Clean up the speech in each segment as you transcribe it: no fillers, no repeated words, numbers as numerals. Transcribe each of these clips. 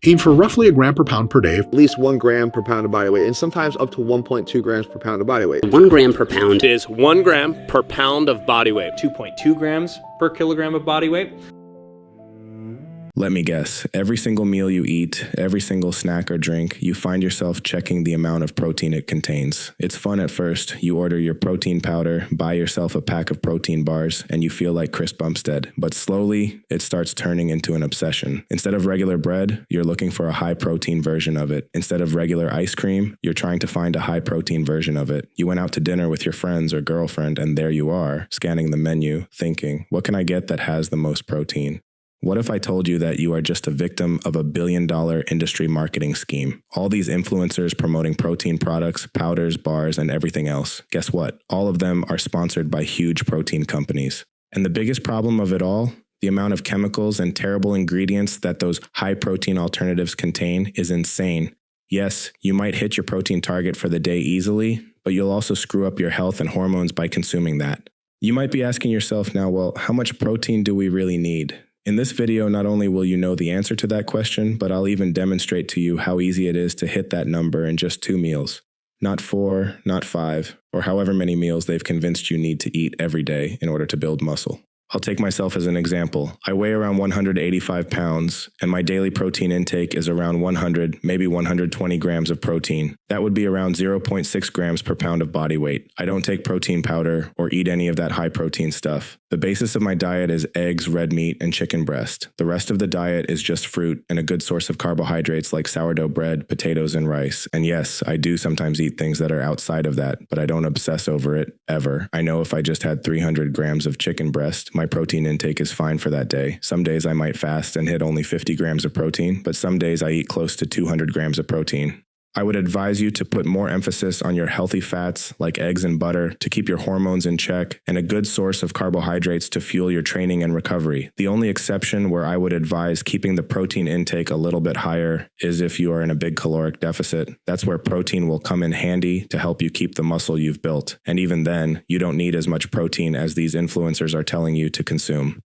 Aim for roughly a gram per pound per day. At least 1 gram per pound of body weight, and sometimes up to 1.2 grams per pound of body weight. 1 gram per pound is 1 gram per pound of body weight. 2.2 grams per kilogram of body weight. Let me guess, every single meal you eat, every single snack or drink, you find yourself checking the amount of protein it contains. It's fun at first. You order your protein powder, buy yourself a pack of protein bars, and you feel like Chris Bumstead. But slowly, it starts turning into an obsession. Instead of regular bread, you're looking for a high-protein version of it. Instead of regular ice cream, you're trying to find a high-protein version of it. You went out to dinner with your friends or girlfriend, and there you are, scanning the menu, thinking, what can I get that has the most protein? What if I told you that you are just a victim of a billion-dollar industry marketing scheme? All these influencers promoting protein products, powders, bars, and everything else. Guess what? All of them are sponsored by huge protein companies. And the biggest problem of it all, the amount of chemicals and terrible ingredients that those high-protein alternatives contain is insane. Yes, you might hit your protein target for the day easily, but you'll also screw up your health and hormones by consuming that. You might be asking yourself now, well, how much protein do we really need? In this video, not only will you know the answer to that question, but I'll even demonstrate to you how easy it is to hit that number in just 2 meals. Not 4, not 5, or however many meals they've convinced you need to eat every day in order to build muscle. I'll take myself as an example. I weigh around 185 pounds, and my daily protein intake is around 100, maybe 120 grams of protein. That would be around 0.6 grams per pound of body weight. I don't take protein powder or eat any of that high protein stuff. The basis of my diet is eggs, red meat, and chicken breast. The rest of the diet is just fruit and a good source of carbohydrates like sourdough bread, potatoes, and rice. And yes, I do sometimes eat things that are outside of that, but I don't obsess over it, ever. I know if I just had 300 grams of chicken breast, my protein intake is fine for that day. Some days I might fast and hit only 50 grams of protein, but some days I eat close to 200 grams of protein. I would advise you to put more emphasis on your healthy fats like eggs and butter to keep your hormones in check, and a good source of carbohydrates to fuel your training and recovery. The only exception where I would advise keeping the protein intake a little bit higher is if you are in a big caloric deficit. That's where protein will come in handy to help you keep the muscle you've built. And even then, you don't need as much protein as these influencers are telling you to consume.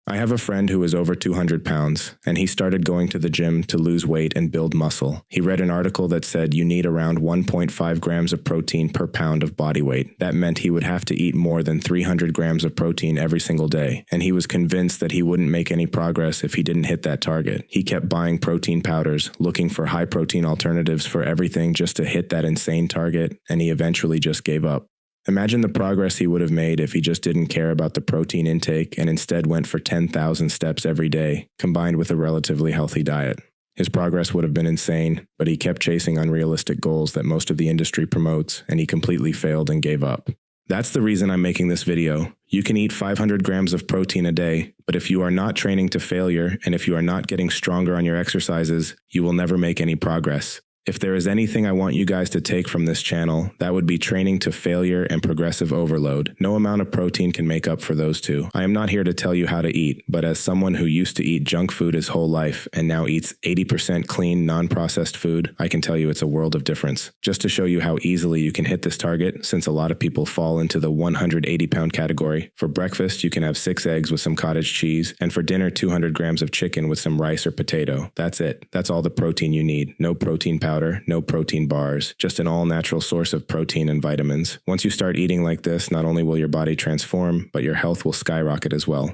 I have a friend who is over 200 pounds, and he started going to the gym to lose weight and build muscle. He read an article that said you need around 1.5 grams of protein per pound of body weight. That meant he would have to eat more than 300 grams of protein every single day, and he was convinced that he wouldn't make any progress if he didn't hit that target. He kept buying protein powders, looking for high-protein alternatives for everything just to hit that insane target, and he eventually just gave up. Imagine the progress he would have made if he just didn't care about the protein intake and instead went for 10,000 steps every day, combined with a relatively healthy diet. His progress would have been insane, but he kept chasing unrealistic goals that most of the industry promotes, and he completely failed and gave up. That's the reason I'm making this video. You can eat 500 grams of protein a day, but if you are not training to failure, and if you are not getting stronger on your exercises, you will never make any progress. If there is anything I want you guys to take from this channel, that would be training to failure and progressive overload. No amount of protein can make up for those two. I am not here to tell you how to eat, but as someone who used to eat junk food his whole life and now eats 80% clean, non-processed food, I can tell you it's a world of difference. Just to show you how easily you can hit this target, since a lot of people fall into the 180-pound category. For breakfast, you can have 6 eggs with some cottage cheese, and for dinner, 200 grams of chicken with some rice or potato. That's it. That's all the protein you need. No protein powder. No protein bars, just an all-natural source of protein and vitamins. Once you start eating like this, not only will your body transform, but your health will skyrocket as well.